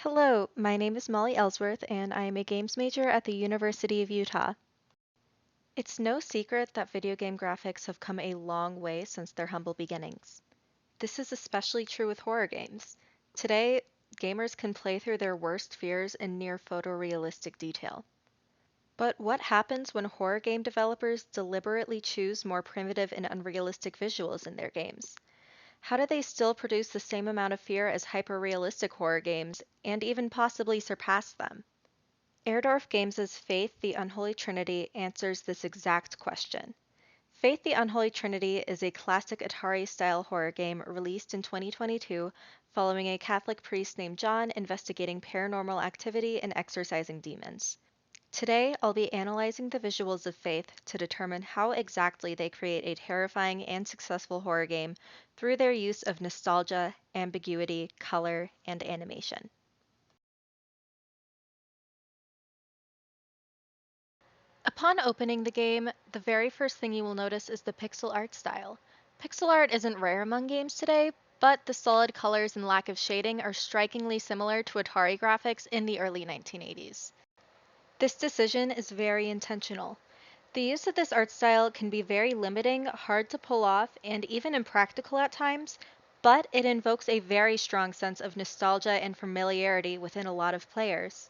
Hello, my name is Molly Ellsworth, and I am a games major at the University of Utah. It's no secret that video game graphics have come a long way since their humble beginnings. This is especially true with horror games. Today, gamers can play through their worst fears in near photorealistic detail. But what happens when horror game developers deliberately choose more primitive and unrealistic visuals in their games? How do they still produce the same amount of fear as hyper-realistic horror games, and even possibly surpass them? Airdorf Games' Faith the Unholy Trinity answers this exact question. Faith the Unholy Trinity is a classic Atari-style horror game released in 2022 following a Catholic priest named John investigating paranormal activity and exorcising demons. Today, I'll be analyzing the visuals of Faith to determine how exactly they create a terrifying and successful horror game through their use of nostalgia, ambiguity, color, and animation. Upon opening the game, the very first thing you will notice is the pixel art style. Pixel art isn't rare among games today, but the solid colors and lack of shading are strikingly similar to Atari graphics in the early 1980s. This decision is very intentional. The use of this art style can be very limiting, hard to pull off, and even impractical at times, but it invokes a very strong sense of nostalgia and familiarity within a lot of players.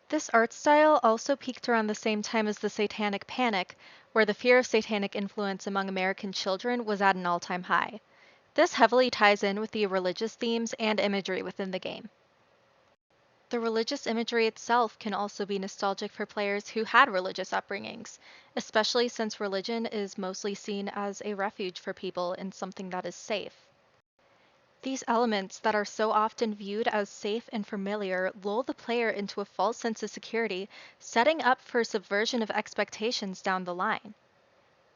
This art style also peaked around the same time as the Satanic Panic, where the fear of satanic influence among American children was at an all-time high. This heavily ties in with the religious themes and imagery within the game. The religious imagery itself can also be nostalgic for players who had religious upbringings, especially since religion is mostly seen as a refuge for people and something that is safe. These elements that are so often viewed as safe and familiar lull the player into a false sense of security, setting up for subversion of expectations down the line.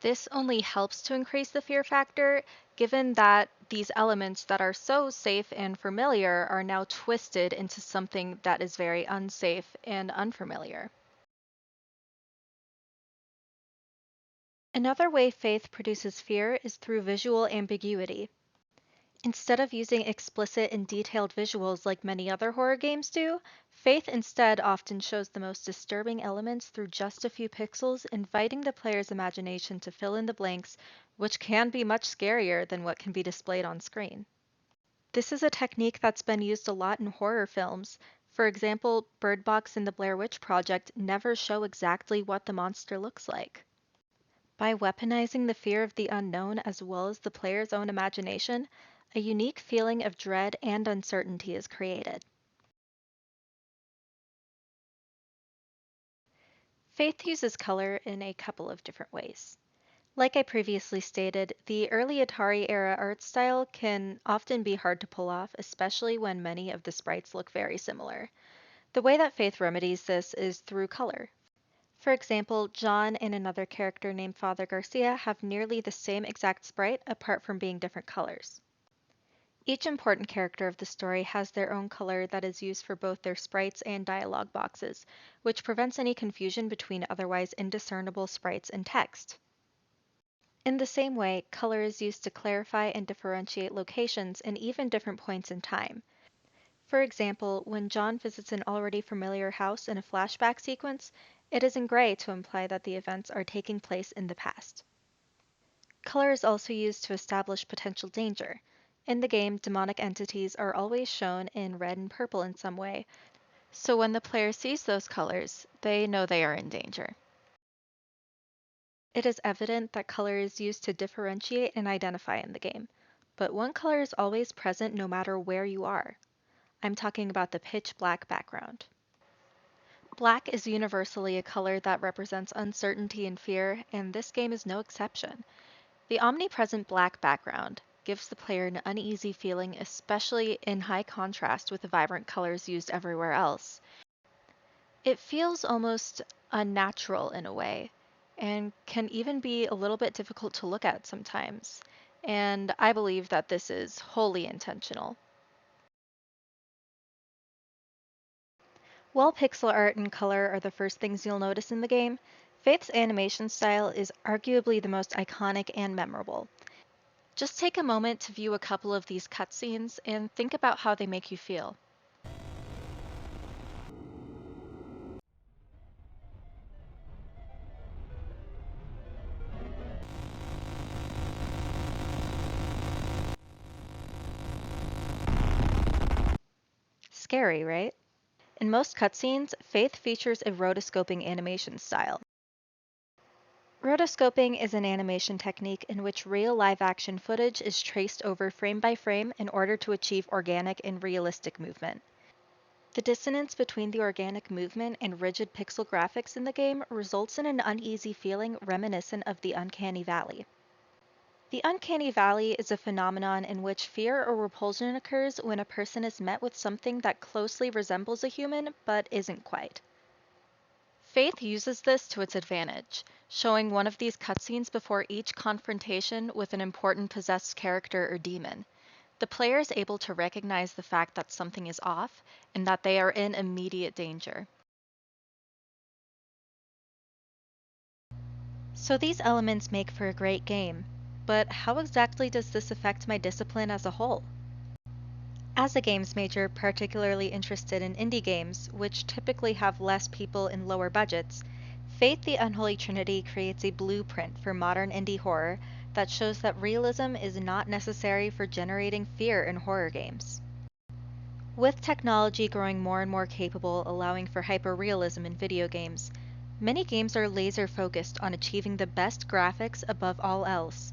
This only helps to increase the fear factor, given that these elements that are so safe and familiar are now twisted into something that is very unsafe and unfamiliar. Another way faith produces fear is through visual ambiguity. Instead of using explicit and detailed visuals like many other horror games do, Faith instead often shows the most disturbing elements through just a few pixels, inviting the player's imagination to fill in the blanks, which can be much scarier than what can be displayed on screen. This is a technique that's been used a lot in horror films. For example, Bird Box and the Blair Witch Project never show exactly what the monster looks like. By weaponizing the fear of the unknown as well as the player's own imagination, a unique feeling of dread and uncertainty is created. Faith uses color in a couple of different ways. Like I previously stated, the early Atari era art style can often be hard to pull off, especially when many of the sprites look very similar. The way that Faith remedies this is through color. For example, John and another character named Father Garcia have nearly the same exact sprite apart from being different colors. Each important character of the story has their own color that is used for both their sprites and dialogue boxes, which prevents any confusion between otherwise indiscernible sprites and text. In the same way, color is used to clarify and differentiate locations and even different points in time. For example, when John visits an already familiar house in a flashback sequence, it is in gray to imply that the events are taking place in the past. Color is also used to establish potential danger. In the game, demonic entities are always shown in red and purple in some way, so when the player sees those colors, they know they are in danger. It is evident that color is used to differentiate and identify in the game, but one color is always present no matter where you are. I'm talking about the pitch black background. Black is universally a color that represents uncertainty and fear, and this game is no exception. The omnipresent black background gives the player an uneasy feeling, especially in high contrast with the vibrant colors used everywhere else. It feels almost unnatural in a way, and can even be a little bit difficult to look at sometimes. And I believe that this is wholly intentional. While pixel art and color are the first things you'll notice in the game, Faith's animation style is arguably the most iconic and memorable. Just take a moment to view a couple of these cutscenes and think about how they make you feel. Scary, right? In most cutscenes, Faith features a rotoscoping animation style. Rotoscoping is an animation technique in which real live-action footage is traced over frame by frame in order to achieve organic and realistic movement. The dissonance between the organic movement and rigid pixel graphics in the game results in an uneasy feeling reminiscent of the uncanny valley. The uncanny valley is a phenomenon in which fear or repulsion occurs when a person is met with something that closely resembles a human but isn't quite. Faith uses this to its advantage, showing one of these cutscenes before each confrontation with an important possessed character or demon. The player is able to recognize the fact that something is off and that they are in immediate danger. So these elements make for a great game, but how exactly does this affect my discipline as a whole? As a games major particularly interested in indie games, which typically have less people and lower budgets, Fate the Unholy Trinity creates a blueprint for modern indie horror that shows that realism is not necessary for generating fear in horror games. With technology growing more and more capable, allowing for hyperrealism in video games, many games are laser focused on achieving the best graphics above all else.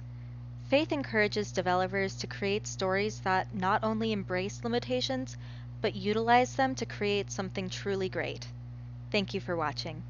Faith encourages developers to create stories that not only embrace limitations, but utilize them to create something truly great. Thank you for watching.